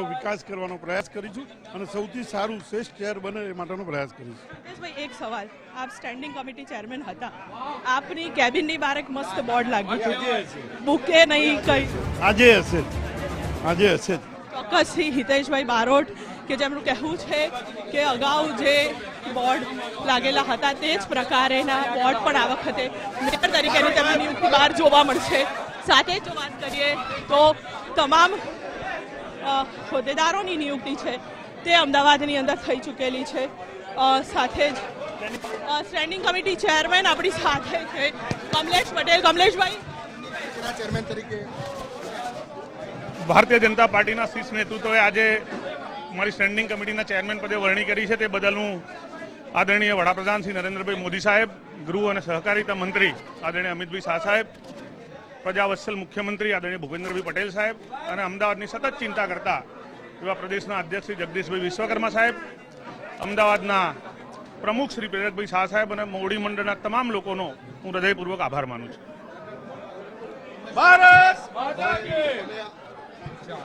વિકાસ કરવાનો પ્રયાસ કરીશું અને સૌથી સારું શ્રેષ્ઠ શહેર બને એ માટેનો પ્રયાસ કરીશું। ભાઈ એક સવાલ, આપ સ્ટેન્ડિંગ કમિટી ચેરમેન હતા, આપની કેબિનની બહાર એક મસ્ત બોર્ડ લાગ્યું હતું, બુકે નહીં કઈ આજે હશે ચોક્કસથી હિતેશભાઈ બારોટ કે જેમનું કહેવું છે કે અગાઉ જે બોર્ડ લાગેલા હતા તે જ પ્રકારેના બોર્ડ પણ આ વખતે મેયર તરીકેની તેમની નિયુક્તિ બહાર જોવા મળશે। સાથે જો વાત કરીએ તો તમામ હોદ્દેદારોની નિયુક્તિ છે તે અમદાવાદની અંદર થઈ ચૂકેલી છે। સાથે જ સ્ટેન્ડિંગ કમિટી ચેરમેન આપણી સાથે છે કમલેશ પટેલ। કમલેશભાઈ, ચેરમેન તરીકે ભારતીય જનતા પાર્ટીના શીર્ષ નેતૃત્વએ આજે મારી સ્ટેન્ડિંગ કમિટીના ચેરમેન પદે વરણી કરી છે, તે બદલ હું આદરણીય વડાપ્રધાન શ્રી નરેન્દ્રભાઈ મોદી સાહેબ, ગૃહ અને સહકારિતા મંત્રી આદરણીય અમિતભાઈ શાહ સાહેબ, પ્રજાવત્સલ મુખ્યમંત્રી આદરણીય ભૂપેન્દ્રભાઈ પટેલ સાહેબ અને અમદાવાદની સતત ચિંતા કરતા એવા પ્રદેશના અધ્યક્ષ શ્રી જગદીશભાઈ વિશ્વકર્મા સાહેબ, અમદાવાદના પ્રમુખ શ્રી પ્રેરકભાઈ શાહ સાહેબ અને મોવડી મંડળના તમામ લોકોનો હું હૃદયપૂર્વક આભાર માનું છું। ભારત માતા કી જય।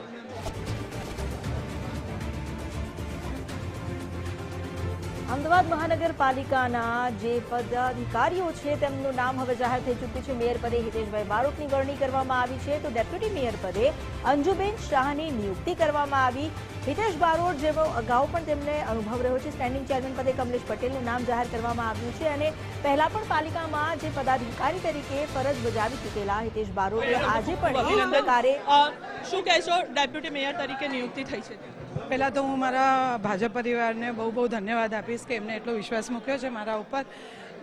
અમદાવાદ મહાનગરપાલિકાના જે પદાધિકારીઓ છે તેમનું નામ હવે જાહેર થઈ ચૂક્યું છે। મેયર પદે હિતેશભાઈ બારોટની વરણી કરવામાં આવી છે, તો ડેપ્યુટી મેયર પદે અંજુબેન શાહની નિયુક્તિ કરવામાં આવી। હિતેશ બારોટ જેવો અગાઉ પણ તેમને અનુભવ રહ્યો છે, સ્ટેન્ડિંગ ચેરમેન પદે કમલેશ પટેલનું નામ જાહેર કરવામાં આવ્યું છે અને પહેલા પણ પાલિકામાં જે પદાધિકારી તરીકે ફરજ બજાવી ચૂકેલા હિતેશ બારોટે આજે પણ એ પ્રકારે શું કહેશો, ડેપ્યુટી મેયર તરીકે નિયુક્તિ થઈ છે? પહેલાં તો હું મારા ભાજપ પરિવારને બહુ ધન્યવાદ આપીશ કે એમને એટલો વિશ્વાસ મૂક્યો છે મારા ઉપર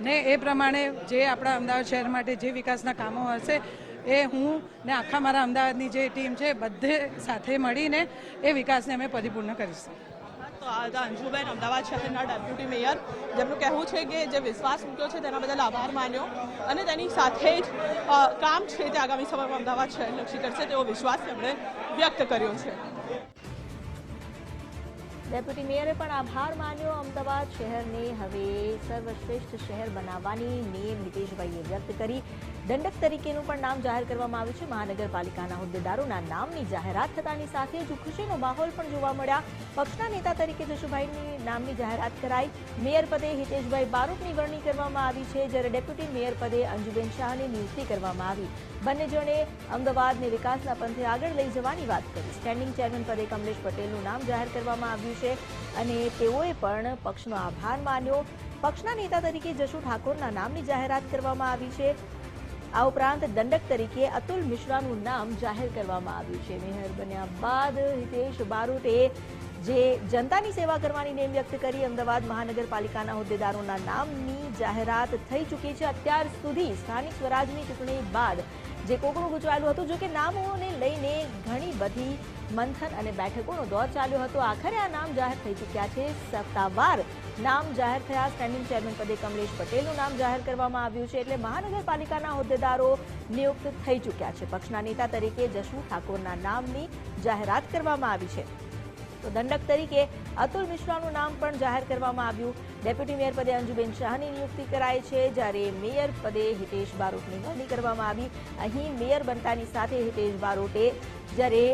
ને એ પ્રમાણે જે આપણા અમદાવાદ શહેર માટે જે વિકાસના કામો હશે એ હું ને આખા મારા અમદાવાદની જે ટીમ છે બધે સાથે મળીને એ વિકાસને અમે પરિપૂર્ણ કરીશું। તો આ અંજુબેન અમદાવાદ શહેરના ડેપ્યુટી મેયર જેમનું કહેવું છે કે જે વિશ્વાસ મૂક્યો છે તેના બદલ આભાર માન્યો અને તેની સાથે જ કામ છે તે આગામી સમયમાં અમદાવાદ શહેરલક્ષી કરશે તેવો વિશ્વાસ તેમણે વ્યક્ત કર્યો છે। ડેપ્યુટી મેયરે પણ આભાર માન્યો। અમદાવાદ શહેરને હવે સર્વશ્રેષ્ઠ શહેર બનાવવાની નેમ હિતેશભાઈએ વ્યક્ત કરી। દંડક તરીકેનું પણ નામ જાહેર કરવામાં આવ્યું છે। મહાનગરપાલિકાના હોદ્દેદારોના નામની જાહેરાત થતાની સાથે જ ખુશીનો માહોલ પણ જોવા મળ્યા। પક્ષના નેતા તરીકે જશુભાઈની નામની જાહેરાત કરાઈ। મેયર પદે હિતેશભાઈ બારોટની વરણી કરવામાં આવી છે, જ્યારે ડેપ્યુટી મેયર પદે અંજુબેન શાહની નિયુક્તિ કરવામાં આવી। બંને જણે અમદાવાદને વિકાસના પંથે આગળ લઈ જવાની વાત કરી। સ્ટેન્ડિંગ ચેરમેન પદે કમલેશ પટેલનું નામ જાહેર કરવામાં આવ્યું છે અને તેઓએ પણ પક્ષનો આભાર માન્યો। પક્ષના નેતા તરીકે જશુ ઠાકોરના નામની જાહેરાત કરવામાં આવી છે। આ ઉપરાંત દંડક તરીકે અતુલ મિશ્રાનું નામ જાહેર કરવામાં આવ્યું છે। મેયર બન્યા બાદ હિતેશ બારોટે જે જનતાની સેવા કરવાની નેમ વ્યક્ત કરી। અમદાવાદ મહાનગરપાલિકાના હોદ્દેદારોના નામની જાહેરાત થઈ ચૂકી છે। અત્યાર સુધી સ્થાનિક સ્વરાજની ચૂંટણી બાદ જે કોકડું ગુંચવાયેલું હતું, જો કે નામોને લઈને ઘણી બધી મંથન અને બેઠકોનો દોર ચાલ્યો હતો, આખરે આ નામ જાહેર થઈ ચૂક્યા છે। સત્તાવાર નામ જાહેર થયા। સ્ટેન્ડિંગ ચેરમેન પદે કમલેશ પટેલનું નામ જાહેર કરવામાં આવ્યું છે, એટલે મહાનગરપાલિકાના હોદ્દેદારો નિયુક્ત થઈ ચૂક્યા છે। પક્ષના નેતા તરીકે જશુ ઠાકોરના નામની જાહેરાત કરવામાં આવી છે, તો દંડક તરીકે અતુલ મિશ્રાનું નામ પણ જાહેર કરવામાં આવ્યું। ડેપ્યુટી મેયર પદે અંજુબેન શાહની નિયુક્તિ કરાઈ છે, જ્યારે મેયર પદે હિતેશ બારોટની વરણી કરવામાં આવી। અહીં મેયર બનતાની સાથે હિતેશ બારોટે જ્યારે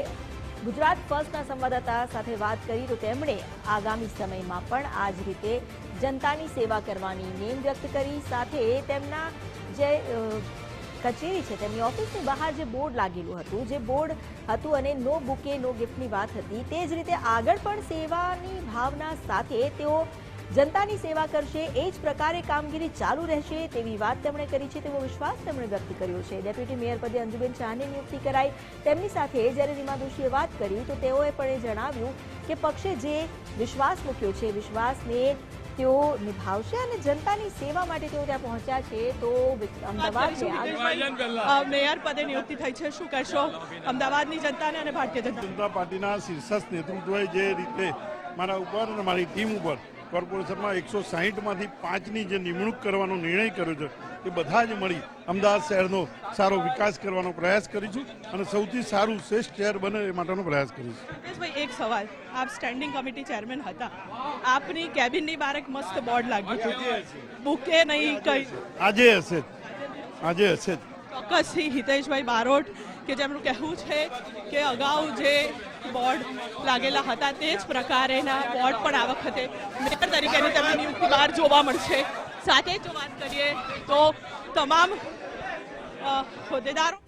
ગુજરાત ફર્સ્ટના સંવાદદાતા સાથે વાત કરી તો તેમણે આગામી સમયમાં પણ આ જ રીતે જનતાની સેવા કરવાની નેમ વ્યક્ત કરી। સાથે તેમના જે કચેરી છે તેમની ઓફિસની બહાર જે બોર્ડ લાગેલું હતું, જે બોર્ડ હતું અને નો બુકે નો ગિફ્ટની વાત હતી, તે જ રીતે આગળ પણ સેવાની ભાવના સાથે તેઓ જનતાની સેવા કરશે, એ જ પ્રકારે કામગીરી ચાલુ રહેશે તેવી વાત તેમણે કરી છે, તેવો વિશ્વાસ તેમણે વ્યક્ત કર્યો છે। ડેપ્યુટી મેયર પદે અંજુબેન શાહની નિયુક્તિ કરાઈ। તેમની સાથે જ્યારે રીમા દોશીએ વાત કરી તો તેઓએ પણ એ જણાવ્યું કે પક્ષે જે વિશ્વાસ મૂક્યો છે, વિશ્વાસને તેઓ નિભાવશે અને જનતાની સેવા માટે તેઓ ત્યાં પહોંચ્યા છે। તો અમદાવાદ મેયર પદે નિયુક્તિ થઈ છે, શું કહેશો અમદાવાદની જનતાને અને ભારતીય જનતા પાર્ટીના શીર્ષસ્થ નેતૃત્વએ જે રીતે મારા ઉપર અને મારી ટીમ ઉપર કોર્પોરેશનમાં 160માંથી 5ની જે નિમણૂક કરવાનો નિર્ણય કર્યો છે, એ બધા જ મળી અમદાવાદ શહેરનો સારો વિકાસ કરવાનો પ્રયાસ કરીશું અને સૌથી સારું શ્રેષ્ઠ શહેર બને એ માટેનો પ્રયાસ કરીશું। ભાઈ એક સવાલ, આપ સ્ટેન્ડિંગ કમિટી ચેરમેન હતા, આપની કેબિનની બહાર એક મસ્ત બોર્ડ લાગ્યું હતું, બુકે નહીં કઈ આજે હશે ચોક્કસથી હિતેશભાઈ બારોટ કે જેમનું કહેવું છે કે અગાઉ જે બોર્ડ લાગેલા હતા તે જ પ્રકારેના બોર્ડ પણ આ વખતે મેયર તરીકેની તેમની નિયુક્તિ બહાર જોવા મળશે. સાથે જો વાત કરીએ તો તમામ હોદ્દેદારો